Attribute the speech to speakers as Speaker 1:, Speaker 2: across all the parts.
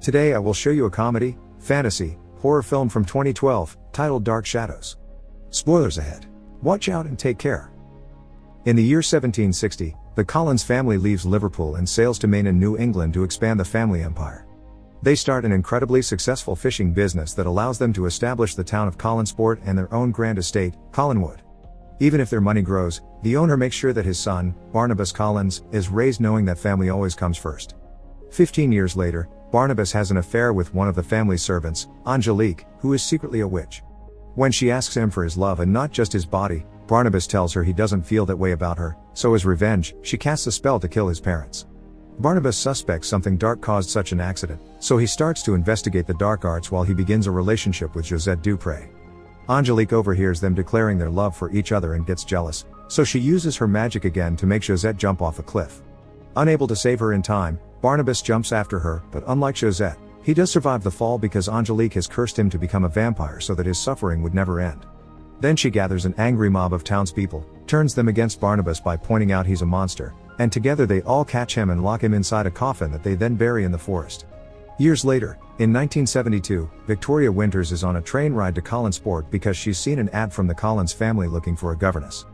Speaker 1: Today I will show you a comedy, fantasy, horror film from 2012, titled Dark Shadows. Spoilers ahead. Watch out and take care. In the year 1760, the Collins family leaves Liverpool and sails to Maine in New England to expand the family empire. They start an incredibly successful fishing business that allows them to establish the town of Collinsport and their own grand estate, Collinwood. Even if their money grows, the owner makes sure that his son, Barnabas Collins, is raised knowing that family always comes first. 15 years later, Barnabas has an affair with one of the family's servants, Angelique, who is secretly a witch. When she asks him for his love and not just his body, Barnabas tells her he doesn't feel that way about her, so as revenge, she casts a spell to kill his parents. Barnabas suspects something dark caused such an accident, so he starts to investigate the dark arts while he begins a relationship with Josette Dupré. Angelique overhears them declaring their love for each other and gets jealous, so she uses her magic again to make Josette jump off a cliff. Unable to save her in time, Barnabas jumps after her, but unlike Josette, he does survive the fall because Angelique has cursed him to become a vampire so that his suffering would never end. Then she gathers an angry mob of townspeople, turns them against Barnabas by pointing out he's a monster, and together they all catch him and lock him inside a coffin that they then bury in the forest. Years later, in 1972, Victoria Winters is on a train ride to Collinsport because she's seen an ad from the Collins family looking for a governess.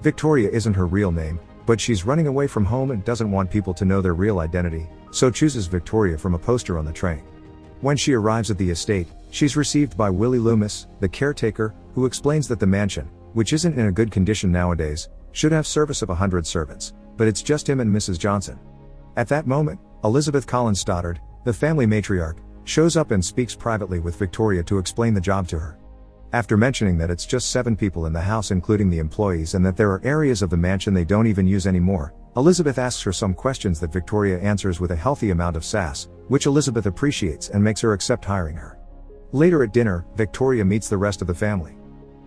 Speaker 1: Victoria isn't her real name, but she's running away from home and doesn't want people to know their real identity, so chooses Victoria from a poster on the train. When she arrives at the estate, she's received by Willie Loomis, the caretaker, who explains that the mansion, which isn't in a good condition nowadays, should have service of 100 servants, but it's just him and Mrs. Johnson. At that moment, Elizabeth Collins Stoddard, the family matriarch, shows up and speaks privately with Victoria to explain the job to her. After mentioning that it's just 7 people in the house including the employees and that there are areas of the mansion they don't even use anymore, Elizabeth asks her some questions that Victoria answers with a healthy amount of sass, which Elizabeth appreciates and makes her accept hiring her. Later at dinner, Victoria meets the rest of the family.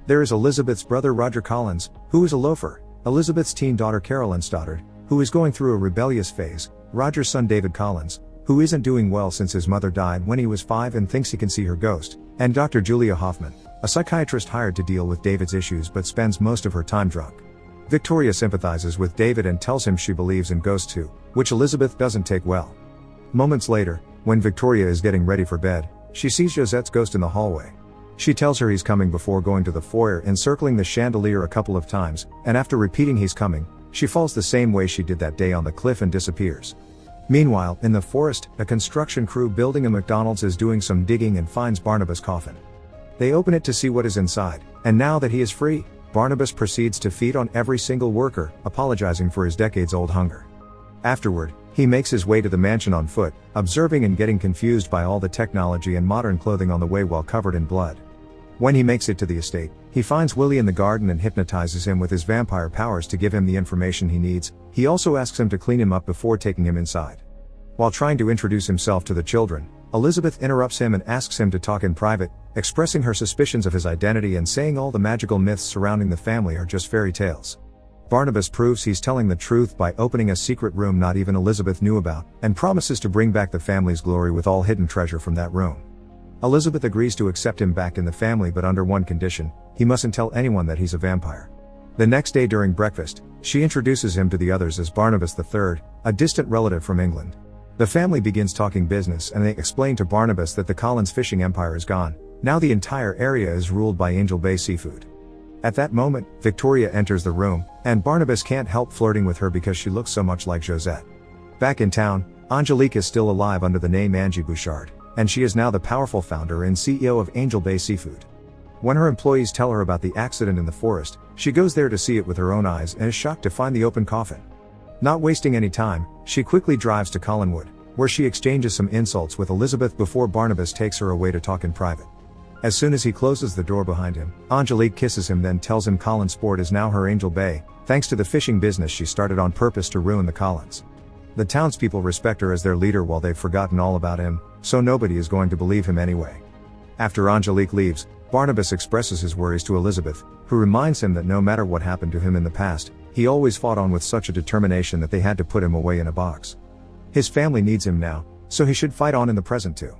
Speaker 1: There is Elizabeth's brother Roger Collins, who is a loafer, Elizabeth's teen daughter Carolyn Stoddard, who is going through a rebellious phase, Roger's son David Collins, who isn't doing well since his mother died when he was 5 and thinks he can see her ghost, and Dr. Julia Hoffman, a psychiatrist hired to deal with David's issues but spends most of her time drunk. Victoria sympathizes with David and tells him she believes in ghosts too, which Elizabeth doesn't take well. Moments later, when Victoria is getting ready for bed, she sees Josette's ghost in the hallway. She tells her he's coming before going to the foyer and circling the chandelier a couple of times, and after repeating he's coming, she falls the same way she did that day on the cliff and disappears. Meanwhile, in the forest, a construction crew building a McDonald's is doing some digging and finds Barnabas' coffin. They open it to see what is inside, and now that he is free, Barnabas proceeds to feed on every single worker, apologizing for his decades-old hunger. Afterward, he makes his way to the mansion on foot, observing and getting confused by all the technology and modern clothing on the way while covered in blood. When he makes it to the estate, he finds Willie in the garden and hypnotizes him with his vampire powers to give him the information he needs. He also asks him to clean him up before taking him inside. While trying to introduce himself to the children, Elizabeth interrupts him and asks him to talk in private, expressing her suspicions of his identity and saying all the magical myths surrounding the family are just fairy tales. Barnabas proves he's telling the truth by opening a secret room not even Elizabeth knew about, and promises to bring back the family's glory with all hidden treasure from that room. Elizabeth agrees to accept him back in the family but under one condition: he mustn't tell anyone that he's a vampire. The next day during breakfast, she introduces him to the others as Barnabas III, a distant relative from England. The family begins talking business and they explain to Barnabas that the Collins fishing empire is gone. Now the entire area is ruled by Angel Bay Seafood. At that moment, Victoria enters the room, and Barnabas can't help flirting with her because she looks so much like Josette. Back in town, Angelique is still alive under the name Angie Bouchard, and she is now the powerful founder and CEO of Angel Bay Seafood. When her employees tell her about the accident in the forest, she goes there to see it with her own eyes and is shocked to find the open coffin. Not wasting any time, she quickly drives to Collinwood, where she exchanges some insults with Elizabeth before Barnabas takes her away to talk in private. As soon as he closes the door behind him, Angelique kisses him, then tells him Collinsport is now her Angel Bay, thanks to the fishing business she started on purpose to ruin the Collins. The townspeople respect her as their leader while they've forgotten all about him, so nobody is going to believe him anyway. After Angelique leaves, Barnabas expresses his worries to Elizabeth, who reminds him that no matter what happened to him in the past, he always fought on with such a determination that they had to put him away in a box. His family needs him now, so he should fight on in the present too.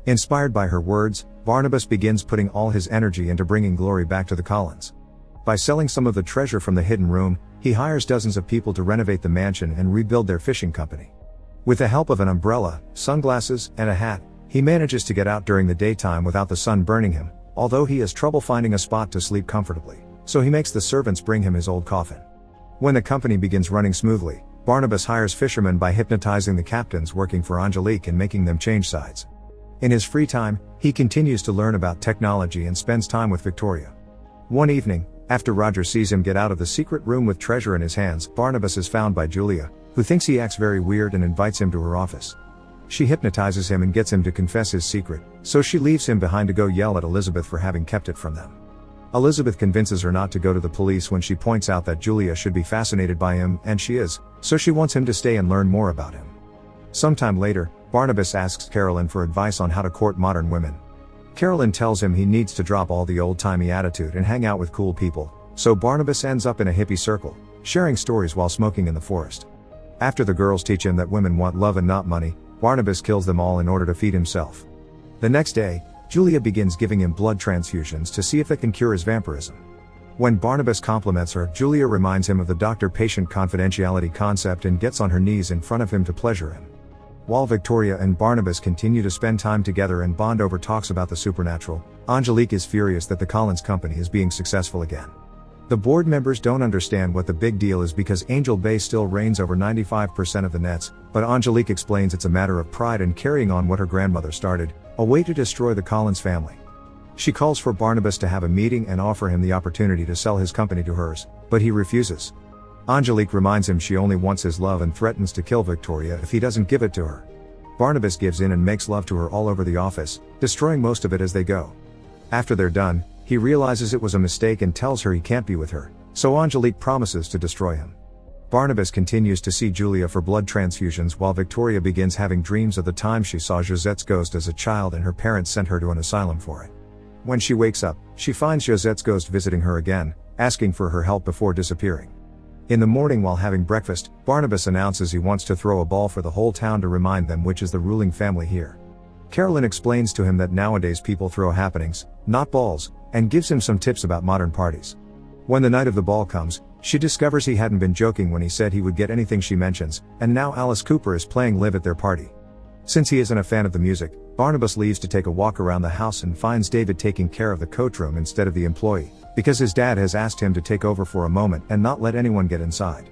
Speaker 1: Inspired by her words, Barnabas begins putting all his energy into bringing glory back to the Collins. By selling some of the treasure from the hidden room, he hires dozens of people to renovate the mansion and rebuild their fishing company. With the help of an umbrella, sunglasses, and a hat, He manages to get out during the daytime without the sun burning him, although he has trouble finding a spot to sleep comfortably, so he makes the servants bring him his old coffin. When the company begins running smoothly, Barnabas hires fishermen by hypnotizing the captains working for Angelique and making them change sides. In his free time, he continues to learn about technology and spends time with Victoria. One evening, after Roger sees him get out of the secret room with treasure in his hands, Barnabas is found by Julia, who thinks he acts very weird and invites him to her office. She hypnotizes him and gets him to confess his secret, so she leaves him behind to go yell at Elizabeth for having kept it from them. Elizabeth convinces her not to go to the police when she points out that Julia should be fascinated by him, and she is, so she wants him to stay and learn more about him. Sometime later, Barnabas asks Carolyn for advice on how to court modern women. Carolyn tells him he needs to drop all the old-timey attitude and hang out with cool people, so Barnabas ends up in a hippie circle, sharing stories while smoking in the forest. After the girls teach him that women want love and not money, Barnabas kills them all in order to feed himself. The next day, Julia begins giving him blood transfusions to see if that can cure his vampirism. When Barnabas compliments her, Julia reminds him of the doctor-patient confidentiality concept and gets on her knees in front of him to pleasure him. While Victoria and Barnabas continue to spend time together and bond over talks about the supernatural, Angelique is furious that the Collins company is being successful again. The board members don't understand what the big deal is because Angel Bay still reigns over 95% of the nets, but Angelique explains it's a matter of pride and carrying on what her grandmother started, a way to destroy the Collins family. She calls for Barnabas to have a meeting and offer him the opportunity to sell his company to hers, but he refuses. Angelique reminds him she only wants his love and threatens to kill Victoria if he doesn't give it to her. Barnabas gives in and makes love to her all over the office, destroying most of it as they go. After they're done, he realizes it was a mistake and tells her he can't be with her, so Angelique promises to destroy him. Barnabas continues to see Julia for blood transfusions while Victoria begins having dreams of the time she saw Josette's ghost as a child and her parents sent her to an asylum for it. When she wakes up, she finds Josette's ghost visiting her again, asking for her help before disappearing. In the morning while having breakfast, Barnabas announces he wants to throw a ball for the whole town to remind them which is the ruling family here. Carolyn explains to him that nowadays people throw happenings, not balls, and gives him some tips about modern parties. When the night of the ball comes, she discovers he hadn't been joking when he said he would get anything she mentions, and now Alice Cooper is playing live at their party. Since he isn't a fan of the music, Barnabas leaves to take a walk around the house and finds David taking care of the coach room instead of the employee, because his dad has asked him to take over for a moment and not let anyone get inside.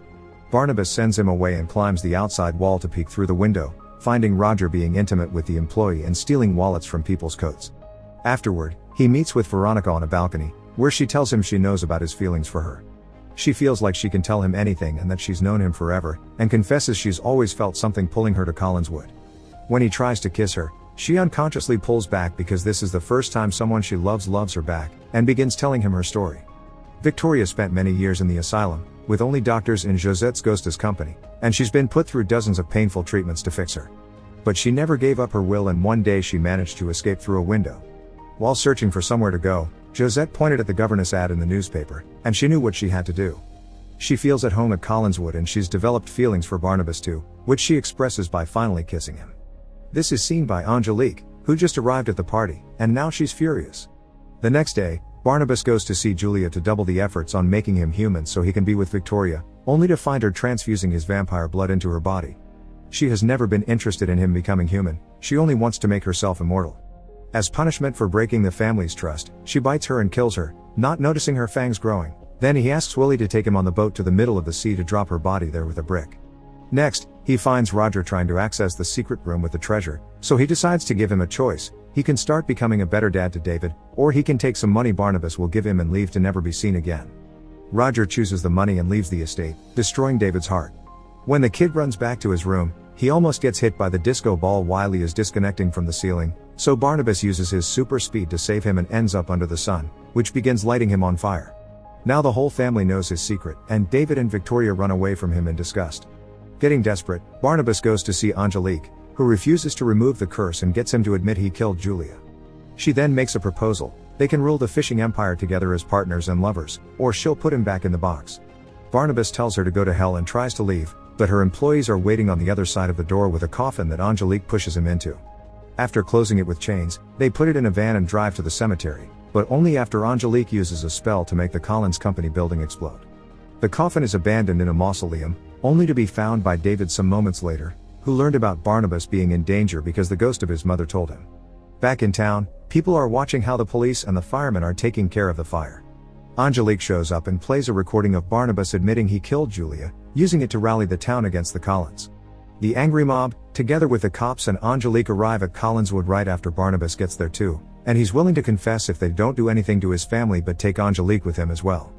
Speaker 1: Barnabas sends him away and climbs the outside wall to peek through the window, finding Roger being intimate with the employee and stealing wallets from people's coats. Afterward, he meets with Veronica on a balcony, where she tells him she knows about his feelings for her. She feels like she can tell him anything and that she's known him forever, and confesses she's always felt something pulling her to Collinswood. When he tries to kiss her, she unconsciously pulls back because this is the first time someone she loves her back, and begins telling him her story. Victoria spent many years in the asylum, with only doctors in Josette's ghost as company, and she's been put through dozens of painful treatments to fix her. But she never gave up her will, and one day she managed to escape through a window. While searching for somewhere to go, Josette pointed at the governess ad in the newspaper, and she knew what she had to do. She feels at home at Collinswood and she's developed feelings for Barnabas too, which she expresses by finally kissing him. This is seen by Angelique, who just arrived at the party, and now she's furious. The next day, Barnabas goes to see Julia to double the efforts on making him human so he can be with Victoria, only to find her transfusing his vampire blood into her body. She has never been interested in him becoming human, she only wants to make herself immortal. As punishment for breaking the family's trust, she bites her and kills her, not noticing her fangs growing. Then he asks Willie to take him on the boat to the middle of the sea to drop her body there with a brick. Next, he finds Roger trying to access the secret room with the treasure, so he decides to give him a choice. He can start becoming a better dad to David, or he can take some money Barnabas will give him and leave to never be seen again. Roger chooses the money and leaves the estate, destroying David's heart. When the kid runs back to his room, he almost gets hit by the disco ball while he is disconnecting from the ceiling, so Barnabas uses his super speed to save him and ends up under the sun, which begins lighting him on fire. Now the whole family knows his secret, and David and Victoria run away from him in disgust. Getting desperate, Barnabas goes to see Angelique, who refuses to remove the curse and gets him to admit he killed Julia. She then makes a proposal: they can rule the fishing empire together as partners and lovers, or she'll put him back in the box. Barnabas tells her to go to hell and tries to leave, but her employees are waiting on the other side of the door with a coffin that Angelique pushes him into. After closing it with chains, they put it in a van and drive to the cemetery, but only after Angelique uses a spell to make the Collins Company building explode. The coffin is abandoned in a mausoleum, only to be found by David some moments later, who learned about Barnabas being in danger because the ghost of his mother told him. Back in town, people are watching how the police and the firemen are taking care of the fire. Angelique shows up and plays a recording of Barnabas admitting he killed Julia, using it to rally the town against the Collins. The angry mob, together with the cops and Angelique, arrive at Collinswood right after Barnabas gets there too, and he's willing to confess if they don't do anything to his family but take Angelique with him as well.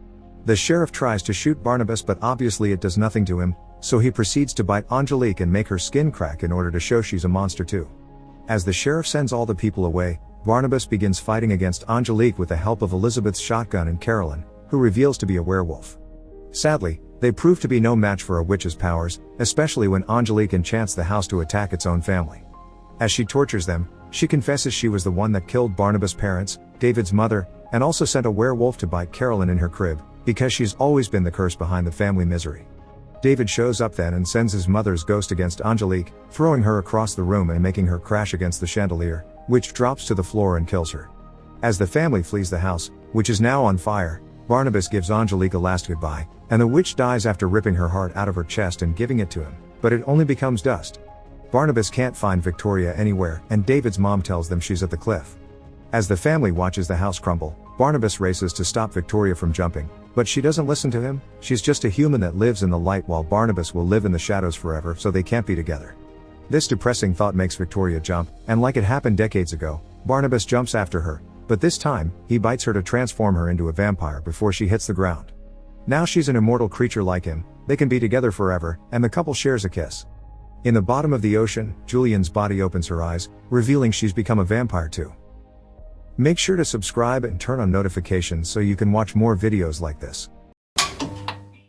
Speaker 1: The sheriff tries to shoot Barnabas, but obviously it does nothing to him, so he proceeds to bite Angelique and make her skin crack in order to show she's a monster too. As the sheriff sends all the people away, Barnabas begins fighting against Angelique with the help of Elizabeth's shotgun and Carolyn, who reveals to be a werewolf. Sadly, they prove to be no match for a witch's powers, especially when Angelique enchants the house to attack its own family. As she tortures them, she confesses she was the one that killed Barnabas' parents, David's mother, and also sent a werewolf to bite Carolyn in her crib, because she's always been the curse behind the family misery. David shows up then and sends his mother's ghost against Angelique, throwing her across the room and making her crash against the chandelier, which drops to the floor and kills her. As the family flees the house, which is now on fire, Barnabas gives Angelique a last goodbye, and the witch dies after ripping her heart out of her chest and giving it to him, but it only becomes dust. Barnabas can't find Victoria anywhere, and David's mom tells them she's at the cliff. As the family watches the house crumble, Barnabas races to stop Victoria from jumping, but she doesn't listen to him. She's just a human that lives in the light while Barnabas will live in the shadows forever, so they can't be together. This depressing thought makes Victoria jump, and like it happened decades ago, Barnabas jumps after her, but this time, he bites her to transform her into a vampire before she hits the ground. Now she's an immortal creature like him, they can be together forever, and the couple shares a kiss. In the bottom of the ocean, Julian's body opens her eyes, revealing she's become a vampire too. Make sure to subscribe and turn on notifications so you can watch more videos like this.